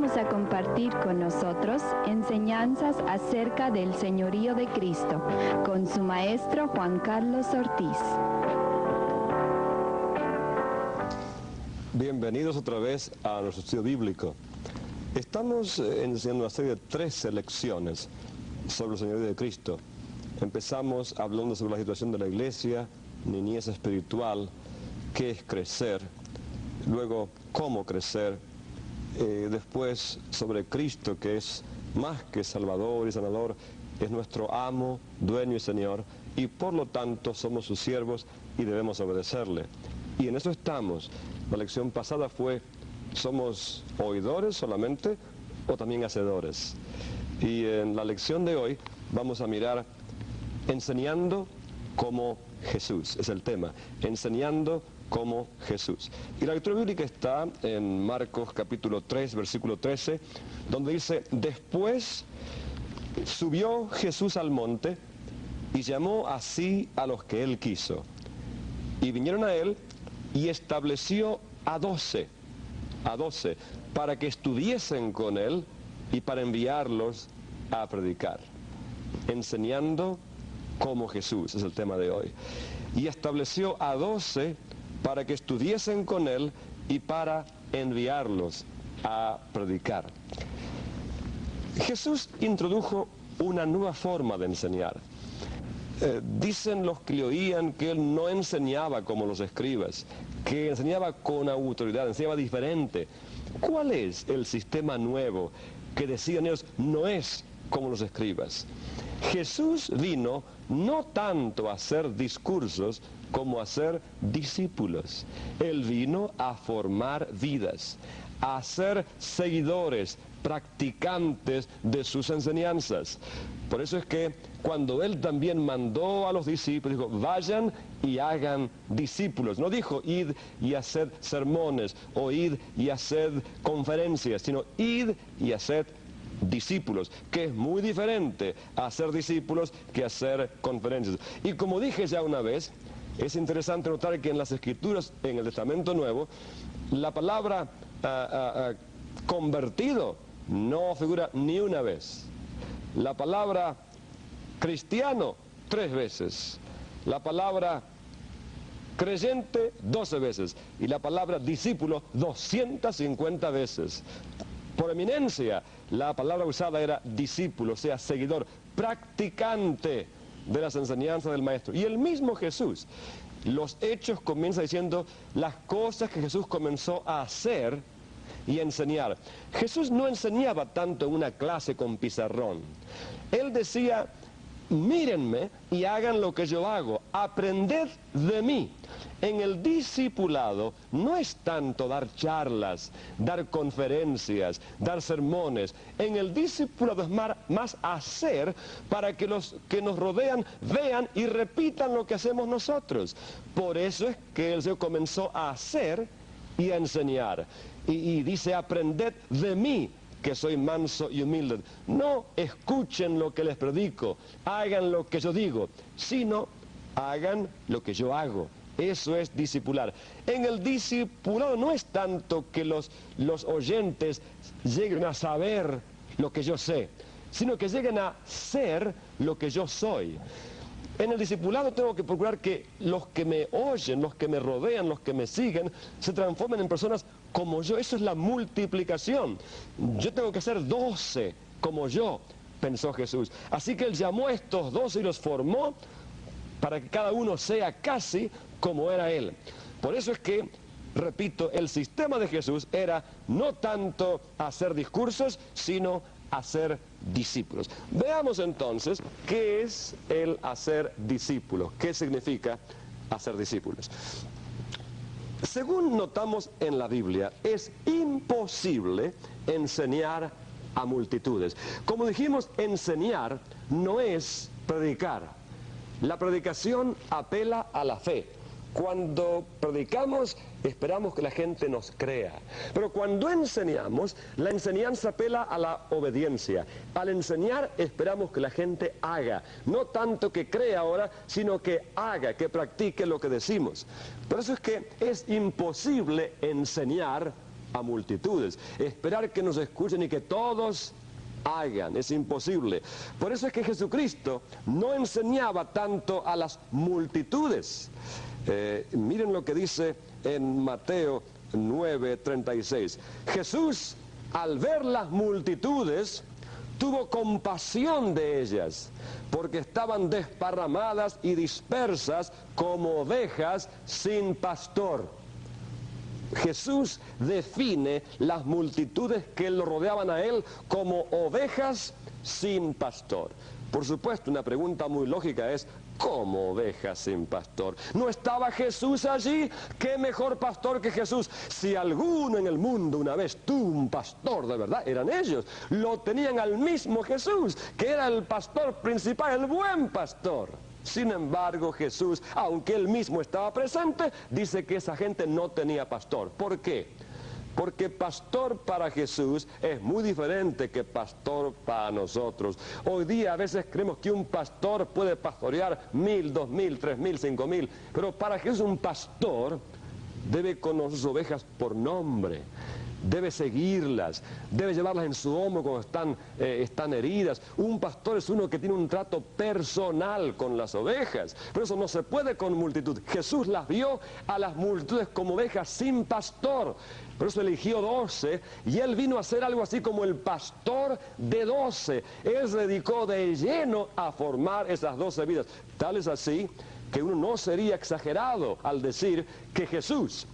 vamos a compartir con nosotros enseñanzas acerca del señorío de Cristo con su maestro Juan Carlos Ortiz. Bienvenidos otra vez a nuestro estudio bíblico. Estamos enseñando una serie de 13 lecciones sobre el señorío de Cristo. Empezamos hablando sobre la situación de la iglesia, niñez espiritual, qué es crecer, luego cómo crecer, después sobre Cristo, que es más que Salvador y Sanador, es nuestro amo, dueño y Señor, y por lo tanto somos sus siervos y debemos obedecerle. Y en eso estamos. La lección pasada fue, ¿somos oidores solamente o también hacedores? Y en la lección de hoy vamos a mirar enseñando como Jesús, es el tema, enseñando como Jesús. Y la lectura bíblica está en Marcos capítulo 3, versículo 13, donde dice, después subió Jesús al monte y llamó así a los que él quiso. Y vinieron a él y estableció a 12, para que estuviesen con él y para enviarlos a predicar. Enseñando como Jesús, es el tema de hoy. Y estableció a 12 para que estuviesen con él y para enviarlos a predicar. Jesús introdujo una nueva forma de enseñar. Dicen los que le oían que él no enseñaba como los escribas, que enseñaba con autoridad, enseñaba diferente. ¿Cuál es el sistema nuevo que decían ellos no es como los escribas? Jesús vino no tanto a hacer discursos como a ser discípulos. Él vino a formar vidas, a ser seguidores, practicantes de sus enseñanzas. Por eso es que cuando él también mandó a los discípulos, dijo, vayan y hagan discípulos. No dijo, id y haced sermones, o id y haced conferencias, sino id y haced discípulos, que es muy diferente a hacer discípulos que hacer conferencias. Y como dije ya una vez, es interesante notar que en las Escrituras, en el Testamento Nuevo, la palabra convertido no figura ni una vez. La palabra cristiano 3 veces. La palabra creyente 12 veces. Y la palabra discípulo 250 veces. Por eminencia, la palabra usada era discípulo, o sea, seguidor, practicante de las enseñanzas del Maestro. Y el mismo Jesús, los Hechos comienza diciendo las cosas que Jesús comenzó a hacer y enseñar. Jesús no enseñaba tanto en una clase con pizarrón. Él decía, mírenme y hagan lo que yo hago, aprended de mí. En el discipulado no es tanto dar charlas, dar conferencias, dar sermones. En el discipulado es más hacer para que los que nos rodean vean y repitan lo que hacemos nosotros. Por eso es que el Señor comenzó a hacer y a enseñar. Y dice, aprended de mí, que soy manso y humilde. No escuchen lo que les predico, hagan lo que yo digo, sino hagan lo que yo hago. Eso es discipular. En el discipulado no es tanto que los oyentes lleguen a saber lo que yo sé, sino que lleguen a ser lo que yo soy. En el discipulado tengo que procurar que los que me oyen, los que me rodean, los que me siguen, se transformen en personas como yo. Eso es la multiplicación. Yo tengo que ser 12 como yo, pensó Jesús. Así que él llamó a estos 12 y los formó para que cada uno sea casi como era él. Por eso es que, repito, el sistema de Jesús era no tanto hacer discursos, sino hacer discípulos. Veamos entonces qué es el hacer discípulos, qué significa hacer discípulos. Según notamos en la Biblia, es imposible enseñar a multitudes. Como dijimos, enseñar no es predicar. La predicación apela a la fe. Cuando predicamos, esperamos que la gente nos crea. Pero cuando enseñamos, la enseñanza apela a la obediencia. Al enseñar, esperamos que la gente haga. No tanto que crea ahora, sino que haga, que practique lo que decimos. Por eso es que es imposible enseñar a multitudes. Esperar que nos escuchen y que todos hagan, es imposible. Por eso es que Jesucristo no enseñaba tanto a las multitudes. Miren lo que dice en Mateo 9:36. Jesús, al ver las multitudes, tuvo compasión de ellas, porque estaban desparramadas y dispersas como ovejas sin pastor. Jesús define las multitudes que lo rodeaban a él como ovejas sin pastor. Por supuesto, una pregunta muy lógica es, ¿cómo ovejas sin pastor? ¿No estaba Jesús allí? ¿Qué mejor pastor que Jesús? Si alguno en el mundo una vez tuvo un pastor de verdad, eran ellos. Lo tenían al mismo Jesús, que era el pastor principal, el buen pastor. Sin embargo, Jesús, aunque él mismo estaba presente, dice que esa gente no tenía pastor. ¿Por qué? Porque pastor para Jesús es muy diferente que pastor para nosotros. Hoy día a veces creemos que un pastor puede pastorear 1,000, 2,000, 3,000, 5,000. Pero para Jesús un pastor debe conocer sus ovejas por nombre. Debe seguirlas, debe llevarlas en su hombro cuando están heridas. Un pastor es uno que tiene un trato personal con las ovejas. Por eso no se puede con multitud. Jesús las vio a las multitudes como ovejas sin pastor. Por eso eligió 12 y él vino a ser algo así como el pastor de 12. Él se dedicó de lleno a formar esas 12 vidas. Tal es así que uno no sería exagerado al decir que Jesús,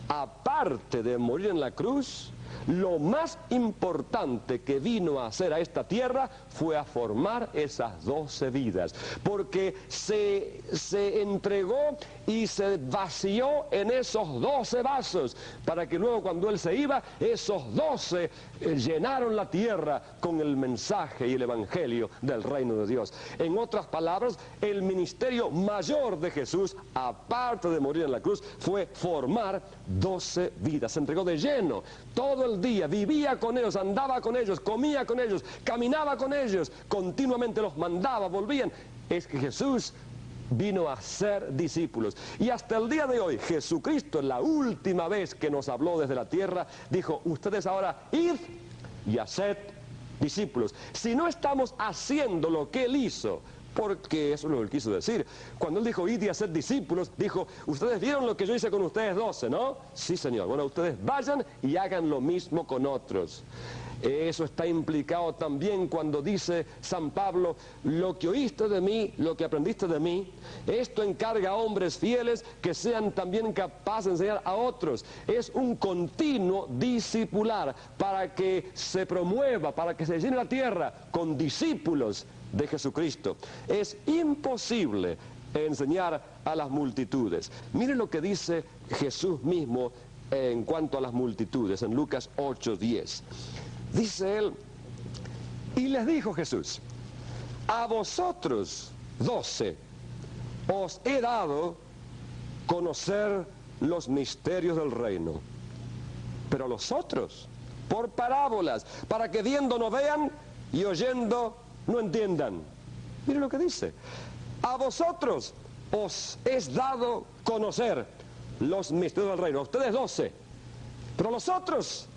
aparte de morir en la cruz, lo más importante que vino a hacer a esta tierra fue a formar esas 12 vidas, porque se entregó y se vació en esos 12 vasos, para que luego cuando él se iba, esos 12 llenaron la tierra con el mensaje y el evangelio del reino de Dios. En otras palabras, el ministerio mayor de Jesús, aparte de morir en la cruz, fue formar 12 vidas. Se entregó de lleno todo el día, vivía con ellos, andaba con ellos, comía con ellos, caminaba con ellos, continuamente los mandaba, volvían. Es que Jesús vino a ser discípulos. Y hasta el día de hoy, Jesucristo, la última vez que nos habló desde la tierra, dijo, ustedes ahora id y haced discípulos. Si no estamos haciendo lo que Él hizo, porque eso es lo que Él quiso decir. Cuando Él dijo, id y haced discípulos, dijo, ustedes vieron lo que yo hice con ustedes 12, ¿no? Sí, Señor. Bueno, ustedes vayan y hagan lo mismo con otros. Eso está implicado también cuando dice San Pablo, lo que oíste de mí, lo que aprendiste de mí, esto encarga a hombres fieles que sean también capaces de enseñar a otros. Es un continuo discipular para que se promueva, para que se llene la tierra con discípulos de Jesucristo. Es imposible enseñar a las multitudes. Miren lo que dice Jesús mismo en cuanto a las multitudes, en Lucas 8:10. Dice él, y les dijo Jesús, a vosotros 12 os he dado conocer los misterios del reino, pero a los otros por parábolas, para que viendo no vean y oyendo no entiendan. Miren lo que dice, a vosotros os es dado conocer los misterios del reino, a ustedes 12, pero a los otros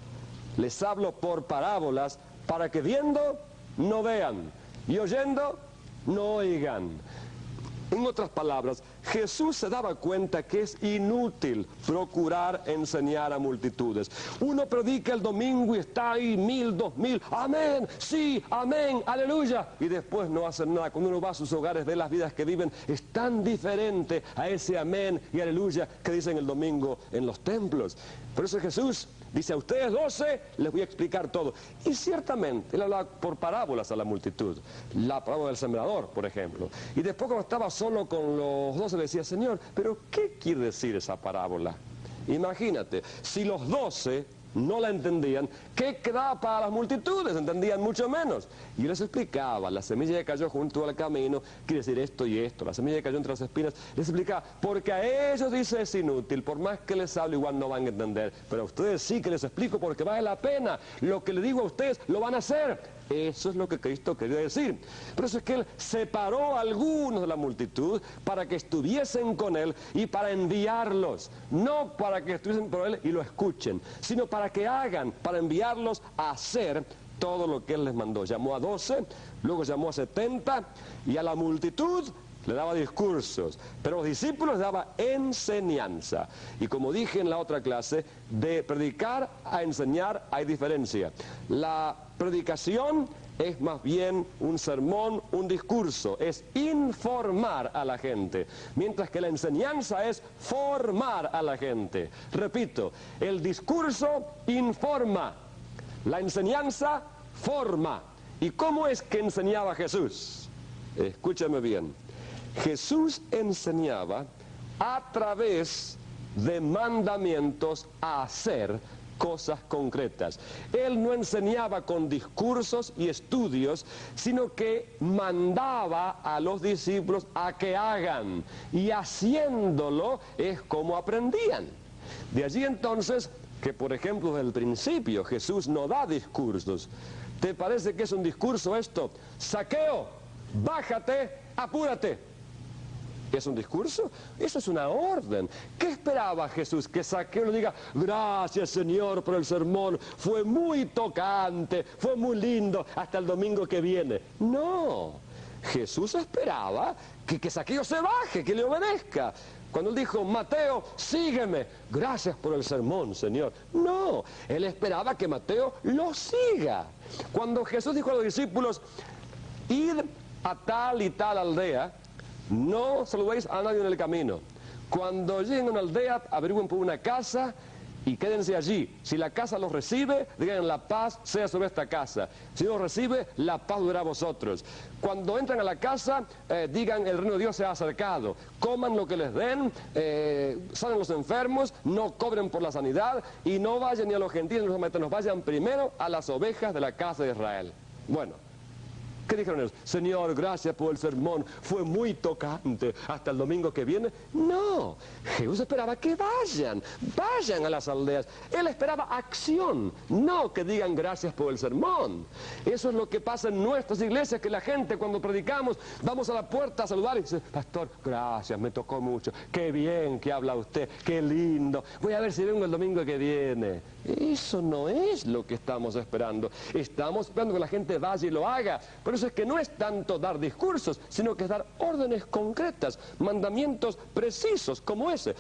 les hablo por parábolas, para que viendo no vean y oyendo no oigan. En otras palabras, Jesús se daba cuenta que es inútil procurar enseñar a multitudes. Uno predica el domingo y está ahí 1,000, 2,000, amén, sí, amén, aleluya, y después no hacen nada. Cuando uno va a sus hogares, ve las vidas que viven, es tan diferente a ese amén y aleluya que dicen el domingo en los templos. Por eso Jesús dice, a ustedes 12 les voy a explicar todo. Y ciertamente, él hablaba por parábolas a la multitud. La parábola del sembrador, por ejemplo. Y después cuando estaba solo con los 12 le decía, Señor, ¿pero qué quiere decir esa parábola? Imagínate, si los 12 no la entendían, ¿qué quedaba para las multitudes? Entendían mucho menos. Y yo les explicaba, la semilla que cayó junto al camino quiere decir esto y esto, la semilla que cayó entre las espinas, les explicaba, porque a ellos dice es inútil, por más que les hablo igual no van a entender, pero a ustedes sí que les explico porque vale la pena, lo que les digo a ustedes lo van a hacer. Eso es lo que Cristo quería decir. Por eso es que Él separó a algunos de la multitud para que estuviesen con Él y para enviarlos. No para que estuviesen con Él y lo escuchen, sino para que hagan, para enviarlos a hacer todo lo que Él les mandó. Llamó a 12, luego llamó a 70 y a la multitud le daba discursos, pero a los discípulos les daba enseñanza. Y como dije en la otra clase, de predicar a enseñar hay diferencia. La predicación es más bien un sermón, un discurso, es informar a la gente, mientras que la enseñanza es formar a la gente. Repito, el discurso informa, la enseñanza forma. ¿Y cómo es que enseñaba Jesús? Escúchame bien. Jesús enseñaba a través de mandamientos a hacer cosas concretas. Él no enseñaba con discursos y estudios, sino que mandaba a los discípulos a que hagan, y haciéndolo es como aprendían. De allí entonces que, por ejemplo, desde el principio Jesús no da discursos. ¿Te parece que es un discurso esto? Zaqueo, bájate, apúrate. ¿Es un discurso? Eso es una orden. ¿Qué esperaba Jesús? Que Zaqueo le diga, gracias Señor por el sermón, fue muy tocante, fue muy lindo, hasta el domingo que viene. No, Jesús esperaba que Zaqueo se baje, que le obedezca. Cuando él dijo, Mateo, sígueme, gracias por el sermón, Señor. No, él esperaba que Mateo lo siga. Cuando Jesús dijo a los discípulos, id a tal y tal aldea, no saludéis a nadie en el camino. Cuando lleguen a una aldea, averigüen por una casa y quédense allí. Si la casa los recibe, digan, la paz sea sobre esta casa. Si no los recibe, la paz durará a vosotros. Cuando entran a la casa, digan, el reino de Dios se ha acercado. Coman lo que les den, sanen los enfermos, no cobren por la sanidad y no vayan ni a los gentiles ni a los samaritanos, vayan primero a las ovejas de la casa de Israel. Bueno, ¿qué dijeron ellos? Señor, gracias por el sermón, fue muy tocante, hasta el domingo que viene. No, Jesús esperaba que vayan a las aldeas. Él esperaba acción, no que digan gracias por el sermón. Eso es lo que pasa en nuestras iglesias, que la gente cuando predicamos, vamos a la puerta a saludar y dice, pastor, gracias, me tocó mucho, qué bien que habla usted, qué lindo, voy a ver si vengo el domingo que viene. Eso no es lo que estamos esperando. Estamos esperando que la gente vaya y lo haga. Por eso es que no es tanto dar discursos, sino que es dar órdenes concretas, mandamientos precisos como ese.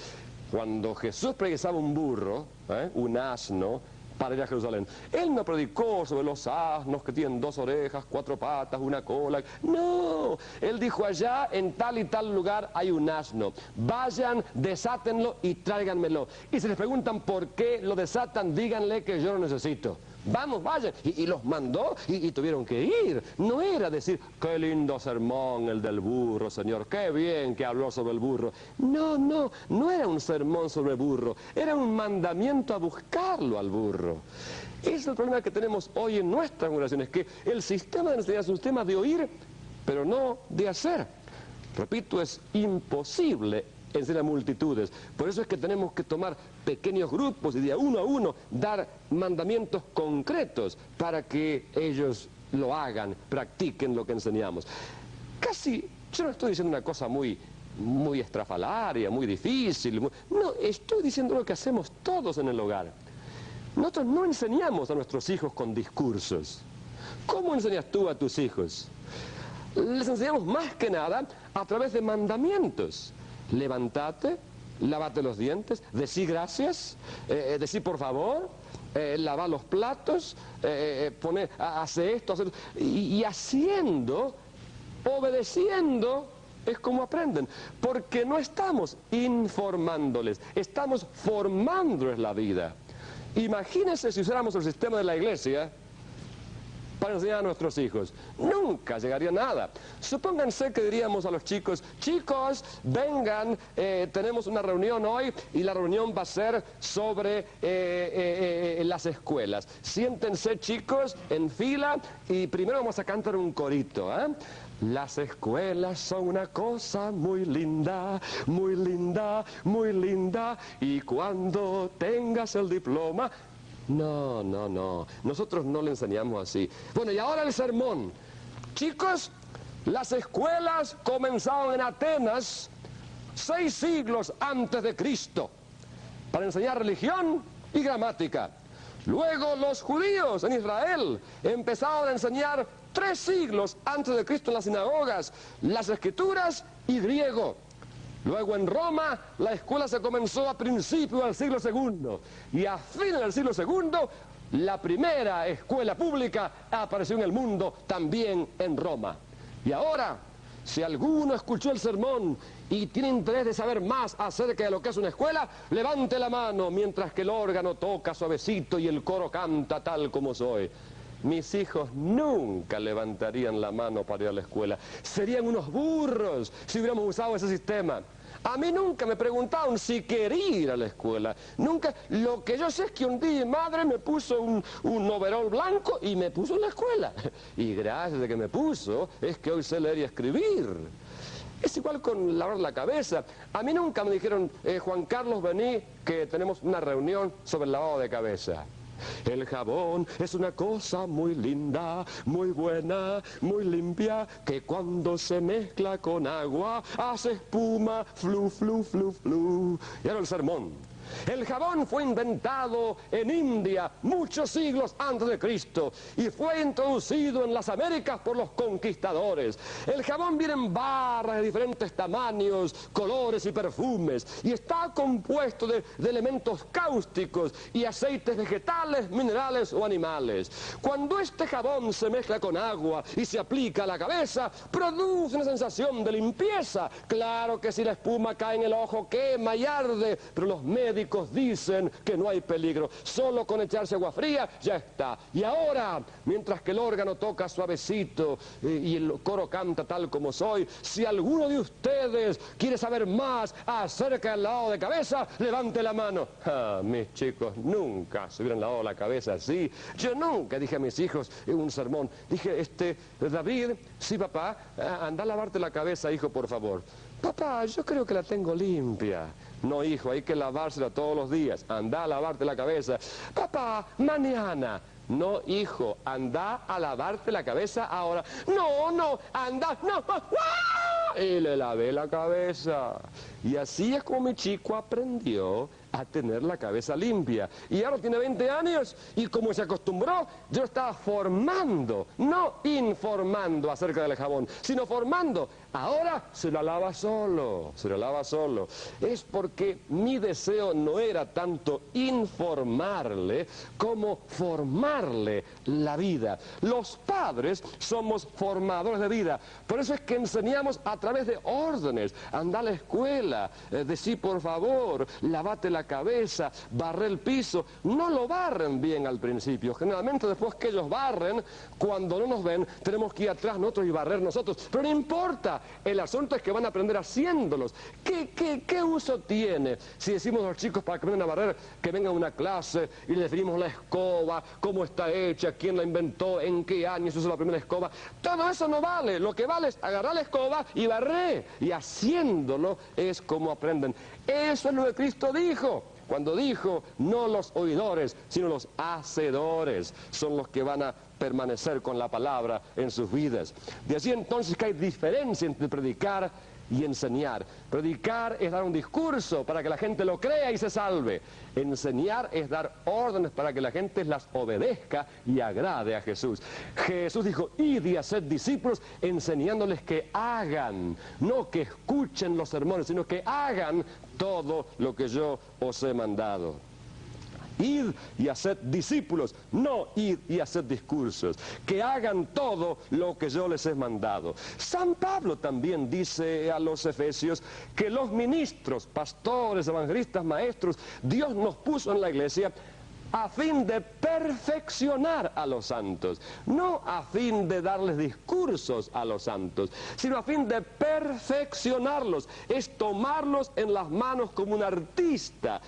Cuando Jesús predicaba un burro, un asno, para ir a Jerusalén, Él no predicó sobre los asnos que tienen 2 orejas, 4 patas, una cola. No, Él dijo, allá en tal y tal lugar hay un asno. Vayan, desátenlo y tráiganmelo. Y si les preguntan por qué lo desatan, díganle que yo lo necesito. Vamos, vayan. Y los mandó y tuvieron que ir. No era decir, qué lindo sermón el del burro, Señor, qué bien que habló sobre el burro. No era un sermón sobre el burro, era un mandamiento a buscarlo al burro. Ese es el problema que tenemos hoy en nuestras congregaciones, que el sistema de enseñanza es un sistema de oír, pero no de hacer. Repito, es imposible enseñar a multitudes. Por eso es que tenemos que tomar pequeños grupos y de uno a uno dar mandamientos concretos para que ellos lo hagan, practiquen lo que enseñamos. Yo no estoy diciendo una cosa muy estrafalaria, muy difícil. No, estoy diciendo lo que hacemos todos en el hogar. Nosotros no enseñamos a nuestros hijos con discursos. ¿Cómo enseñas tú a tus hijos? Les enseñamos más que nada a través de mandamientos. Levántate, lávate los dientes, decí gracias, decí por favor, lava los platos, hace esto, hace esto. Y haciendo, obedeciendo, es como aprenden. Porque no estamos informándoles, estamos formándoles la vida. Imagínense si usáramos el sistema de la iglesia para enseñar a nuestros hijos. Nunca llegaría a nada. Supónganse que diríamos a los chicos, chicos, vengan, tenemos una reunión hoy y la reunión va a ser sobre las escuelas. Siéntense, chicos, en fila y primero vamos a cantar un corito, Las escuelas son una cosa muy linda, muy linda, muy linda, y cuando tengas el diploma, No, no, no. Nosotros no le enseñamos así. Bueno, y ahora el sermón. Chicos, las escuelas comenzaron en Atenas 6 siglos antes de Cristo para enseñar religión y gramática. Luego los judíos en Israel empezaron a enseñar 3 siglos antes de Cristo en las sinagogas las escrituras y griego. Luego en Roma la escuela se comenzó a principios del siglo II y a fines del siglo II la primera escuela pública apareció en el mundo también en Roma. Y ahora, si alguno escuchó el sermón y tiene interés de saber más acerca de lo que es una escuela, levante la mano mientras que el órgano toca suavecito y el coro canta tal como soy. Mis hijos nunca levantarían la mano para ir a la escuela. Serían unos burros si hubiéramos usado ese sistema. A mí nunca me preguntaron si quería ir a la escuela. Nunca. Lo que yo sé es que un día mi madre me puso un overol blanco y me puso en la escuela. Y gracias a que me puso, es que hoy sé leer y escribir. Es igual con lavar la cabeza. A mí nunca me dijeron, Juan Carlos, vení, que tenemos una reunión sobre el lavado de cabeza. El jabón es una cosa muy linda, muy buena, muy limpia, que cuando se mezcla con agua hace espuma, flu, flu, flu, flu. Y ahora el sermón. El jabón fue inventado en India muchos siglos antes de Cristo y fue introducido en las Américas por los conquistadores. El jabón viene en barras de diferentes tamaños, colores y perfumes y está compuesto de elementos cáusticos y aceites vegetales, minerales o animales. Cuando este jabón se mezcla con agua y se aplica a la cabeza, produce una sensación de limpieza. Claro que si la espuma cae en el ojo, quema y arde, pero los médicos dicen que no hay peligro, solo con echarse agua fría ya está. Y ahora, mientras que el órgano toca suavecito y el coro canta tal como soy, si alguno de ustedes quiere saber más acerca del lavado de cabeza, levante la mano. Mis chicos nunca se hubieran lavado la cabeza así. Yo nunca dije a mis hijos en un sermón, dije, David, sí papá, anda a lavarte la cabeza, hijo, por favor. Papá, yo creo que la tengo limpia. No, hijo, hay que lavársela todos los días. Anda a lavarte la cabeza. Papá, mañana. No, hijo, anda a lavarte la cabeza ahora. No, anda, no. Y le lavé la cabeza. Y así es como mi chico aprendió a tener la cabeza limpia. Y ahora tiene 20 años y como se acostumbró, yo estaba formando, no informando acerca del jabón, sino formando. Ahora se la lava solo, se la lava solo. Es porque mi deseo no era tanto informarle como formarle la vida. Los padres somos formadores de vida. Por eso es que enseñamos a través de órdenes. Anda a la escuela, decí por favor, lavate la cabeza, barre el piso. No lo barren bien al principio. Generalmente después que ellos barren, cuando no nos ven, tenemos que ir atrás nosotros y barrer nosotros. Pero no importa, el asunto es que van a aprender haciéndolos. ¿Qué uso tiene si decimos a los chicos para que vengan a barrer, que vengan a una clase y les definimos la escoba, cómo está hecha, quién la inventó, en qué año se usó la primera escoba? Todo eso no vale. Lo que vale es agarrar la escoba y barrer. Y haciéndolo es como aprenden. Eso es lo que Cristo dijo. Cuando dijo, no los oidores, sino los hacedores, son los que van a permanecer con la palabra en sus vidas. De así entonces que hay diferencia entre predicar y enseñar. Predicar es dar un discurso para que la gente lo crea y se salve. Enseñar es dar órdenes para que la gente las obedezca y agrade a Jesús. Jesús dijo, id y haced discípulos, enseñándoles que hagan, no que escuchen los sermones, sino que hagan todo lo que yo os he mandado. Id y haced discípulos, no id y haced discursos, que hagan todo lo que yo les he mandado. San Pablo también dice a los efesios que los ministros, pastores, evangelistas, maestros, Dios nos puso en la iglesia a fin de perfeccionar a los santos, no a fin de darles discursos a los santos, sino a fin de perfeccionarlos, es tomarlos en las manos como un artista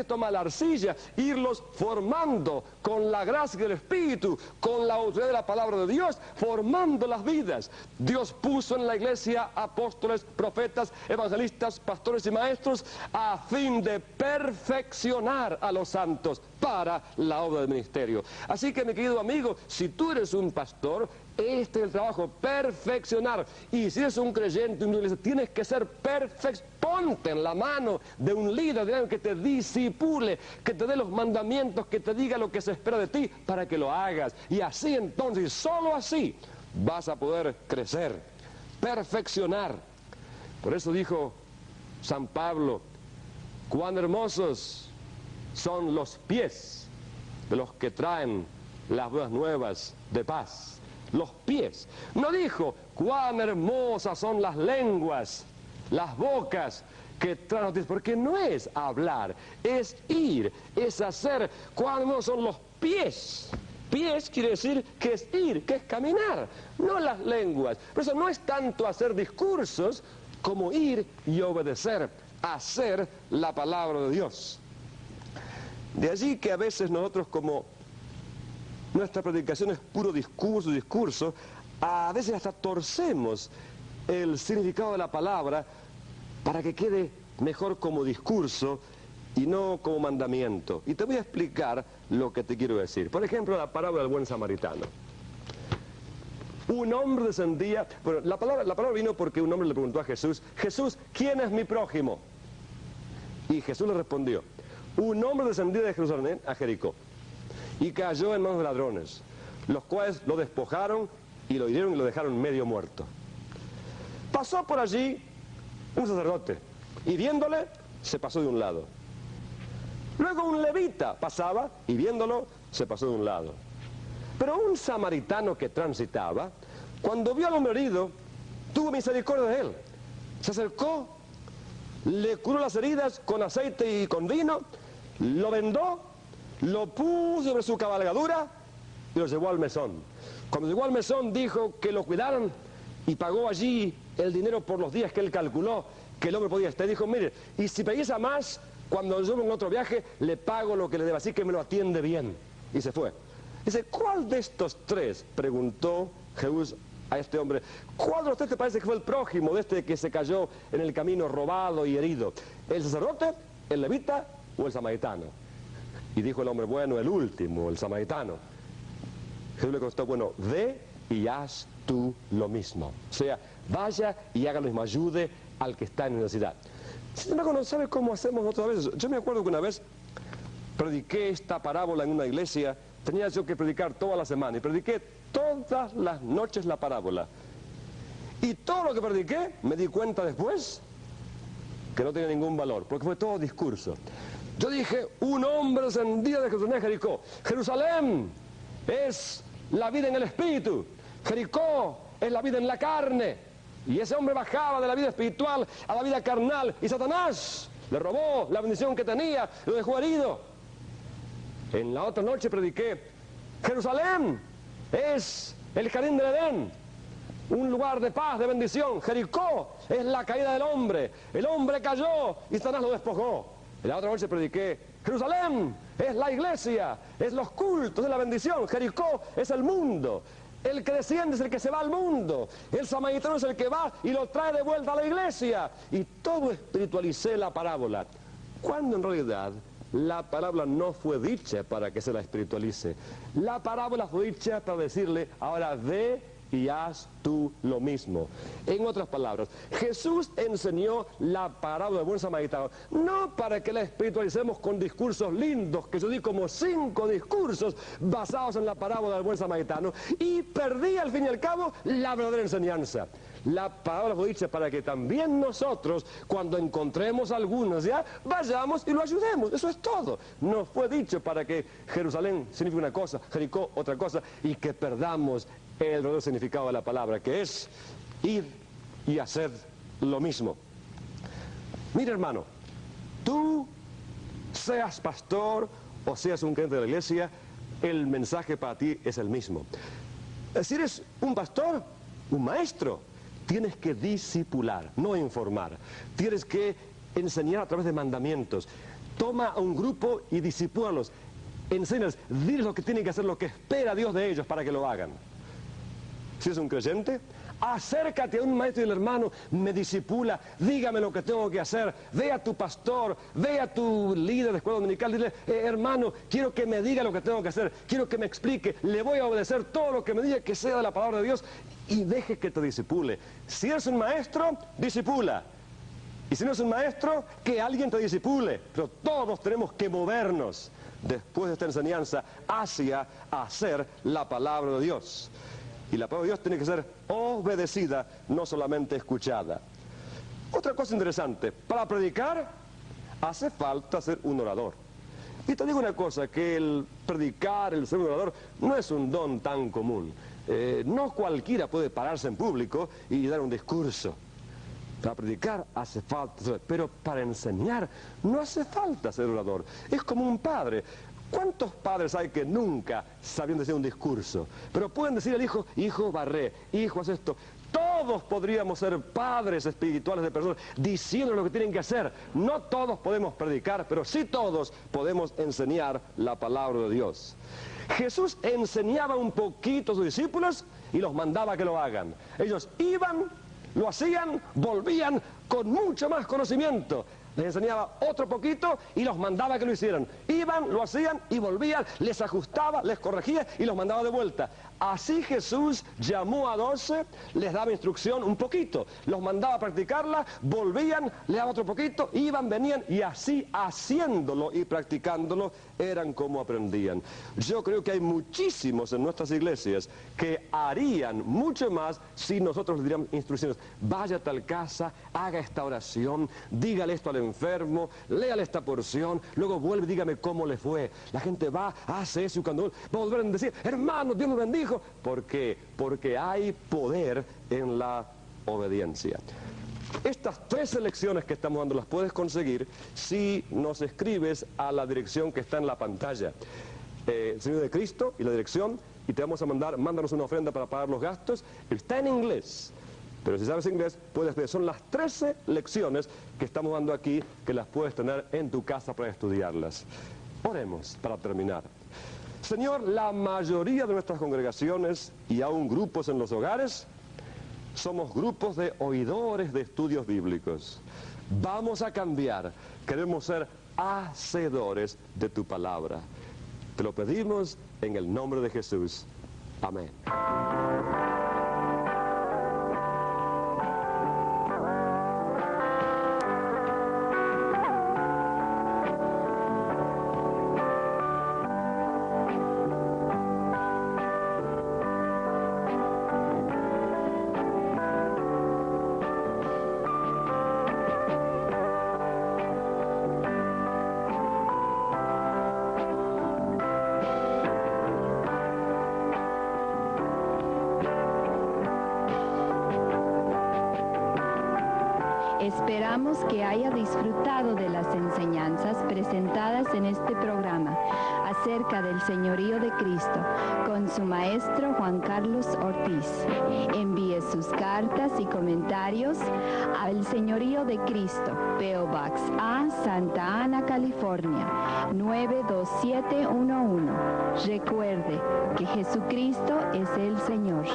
toma la arcilla, irlos formando con la gracia del Espíritu, con la autoridad de la palabra de Dios, formando las vidas. Dios puso en la iglesia apóstoles, profetas, evangelistas, pastores y maestros a fin de perfeccionar a los santos para la obra del ministerio. Así que, mi querido amigo, si tú eres un pastor, este es el trabajo, perfeccionar. Y si eres un creyente, una iglesia, tienes que ser perfecto. Ponte en la mano de un líder, de alguien que te disipule, que te dé los mandamientos, que te diga lo que se espera de ti para que lo hagas. Y así entonces, solo así, vas a poder crecer, perfeccionar. Por eso dijo San Pablo, cuán hermosos son los pies de los que traen las buenas nuevas de paz. Los pies. No dijo, cuán hermosas son las lenguas, las bocas que traen noticias, porque no es hablar, es ir, es hacer. Cuán hermosos son los pies. Pies quiere decir que es ir, que es caminar, no las lenguas. Por eso no es tanto hacer discursos como ir y obedecer, hacer la palabra de Dios. De allí que a veces nosotros, como nuestra predicación es puro discurso, a veces hasta torcemos el significado de la palabra para que quede mejor como discurso y no como mandamiento. Y te voy a explicar lo que te quiero decir. Por ejemplo, la parábola del buen samaritano. Un hombre descendía, bueno, la palabra vino porque un hombre le preguntó a Jesús, Jesús, ¿quién es mi prójimo? Y Jesús le respondió, un hombre descendía de Jerusalén a Jericó y cayó en manos de ladrones, los cuales lo despojaron y lo hirieron y lo dejaron medio muerto. Pasó por allí un sacerdote y viéndole se pasó de un lado. Luego un levita pasaba y viéndolo se pasó de un lado. Pero un samaritano que transitaba, cuando vio al hombre herido, tuvo misericordia de él. Se acercó, le curó las heridas con aceite y con vino, lo vendó, lo puso sobre su cabalgadura y lo llevó al mesón. Cuando llegó al mesón dijo que lo cuidaran y pagó allí el dinero por los días que él calculó que el hombre podía estar. Dijo, mire, y si precisa más, cuando yo en otro viaje le pago lo que le deba, así que me lo atiende bien. Y se fue. Dice, ¿cuál de estos tres? Preguntó Jesús a este hombre. ¿Cuál de los tres te parece que fue el prójimo de este que se cayó en el camino robado y herido? ¿El sacerdote, el levita o el samaritano? Y dijo el hombre, bueno, el último, el samaritano. Jesús le contestó, bueno, ve y haz tú lo mismo. O sea, vaya y haga lo mismo, ayude al que está en necesidad. Sin embargo, no sabe cómo hacemos nosotros a veces. Yo me acuerdo que una vez prediqué esta parábola en una iglesia. Tenía yo que predicar toda la semana y prediqué todas las noches la parábola. Y todo lo que prediqué me di cuenta después que no tenía ningún valor, porque fue todo discurso. Yo dije, un hombre descendía de Jerusalén a Jericó. Jerusalén es la vida en el espíritu. Jericó es la vida en la carne. Y ese hombre bajaba de la vida espiritual a la vida carnal. Y Satanás le robó la bendición que tenía, lo dejó herido. En la otra noche prediqué, Jerusalén es el jardín del Edén, un lugar de paz, de bendición. Jericó es la caída del hombre. El hombre cayó y Satanás lo despojó. En la otra noche prediqué, Jerusalén es la iglesia, es los cultos, es la bendición. Jericó es el mundo. El que desciende es el que se va al mundo. El samaritano es el que va y lo trae de vuelta a la iglesia. Y todo espiritualicé la parábola. Cuando en realidad la parábola no fue dicha para que se la espiritualice. La parábola fue dicha para decirle, ahora ve y haz tú lo mismo. En otras palabras, Jesús enseñó la parábola del buen samaritano, no para que la espiritualicemos con discursos lindos, que yo di como 5 discursos basados en la parábola del buen samaritano, y perdí al fin y al cabo la verdadera enseñanza. La palabra fue dicha para que también nosotros, cuando encontremos algunos ya, vayamos y lo ayudemos. Eso es todo. No fue dicho para que Jerusalén signifique una cosa, Jericó otra cosa, y que perdamos el verdadero significado de la palabra, que es ir y hacer lo mismo. Mira, hermano, tú seas pastor o seas un creyente de la iglesia, el mensaje para ti es el mismo. Si eres un pastor, un maestro, tienes que discipular, no informar. Tienes que enseñar a través de mandamientos. Toma a un grupo y discipúlalos. Enséñales, diles lo que tienen que hacer, lo que espera Dios de ellos para que lo hagan. si es un creyente, acércate a un maestro y el hermano me disipula, dígame lo que tengo que hacer, ve a tu pastor, ve a tu líder de escuela dominical, dile, hermano, quiero que me diga lo que tengo que hacer, quiero que me explique, le voy a obedecer todo lo que me diga, que sea de la palabra de Dios, y deje que te disipule. Si eres un maestro, disipula. Y si no es un maestro, que alguien te disipule. Pero todos tenemos que movernos después de esta enseñanza hacia hacer la palabra de Dios. Y la palabra de Dios tiene que ser obedecida, no solamente escuchada. Otra cosa interesante, para predicar hace falta ser un orador. Y te digo una cosa, que el predicar, el ser un orador, no es un don tan común. No cualquiera puede pararse en público y dar un discurso. Para predicar hace falta, pero para enseñar no hace falta ser orador. Es como un padre. ¿Cuántos padres hay que nunca sabían decir un discurso? Pero pueden decir al hijo, hijo, barré, hijo, haz esto. Todos podríamos ser padres espirituales de personas diciendo lo que tienen que hacer. No todos podemos predicar, pero sí todos podemos enseñar la palabra de Dios. Jesús enseñaba un poquito a sus discípulos y los mandaba a que lo hagan. Ellos iban, lo hacían, volvían con mucho más conocimiento. Les enseñaba otro poquito y los mandaba a que lo hicieran. Iban, lo hacían y volvían, les ajustaba, les corregía y los mandaba de vuelta. Así Jesús llamó a 12, les daba instrucción un poquito, los mandaba a practicarla, volvían, les daba otro poquito, iban, venían y así haciéndolo y practicándolo eran como aprendían. Yo creo que hay muchísimos en nuestras iglesias que harían mucho más si nosotros les diéramos instrucciones. Vaya a tal casa, haga esta oración, dígale esto al enfermo, léale esta porción, luego vuelve y dígame cómo le fue. La gente va, hace eso y cuando va a volver a decir, hermano, Dios me bendijo. ¿Por qué? Porque hay poder en la obediencia. Estas 3 lecciones que estamos dando las puedes conseguir si nos escribes a la dirección que está en la pantalla. El Señor de Cristo y la dirección, y te vamos a mandar, mándanos una ofrenda para pagar los gastos. Está en inglés, pero si sabes inglés, puedes ver. Son las 13 lecciones que estamos dando aquí, que las puedes tener en tu casa para estudiarlas. Oremos para terminar. Señor, la mayoría de nuestras congregaciones y aún grupos en los hogares somos grupos de oidores de estudios bíblicos. Vamos a cambiar. Queremos ser hacedores de tu palabra. Te lo pedimos en el nombre de Jesús. Amén. Esperamos que haya disfrutado de las enseñanzas presentadas en este programa acerca del señorío de Cristo con su maestro Juan Carlos Ortiz. Envíe sus cartas y comentarios al Señorío de Cristo, P.O. Box A, Santa Ana, California, 92711. Recuerde que Jesucristo es el Señor.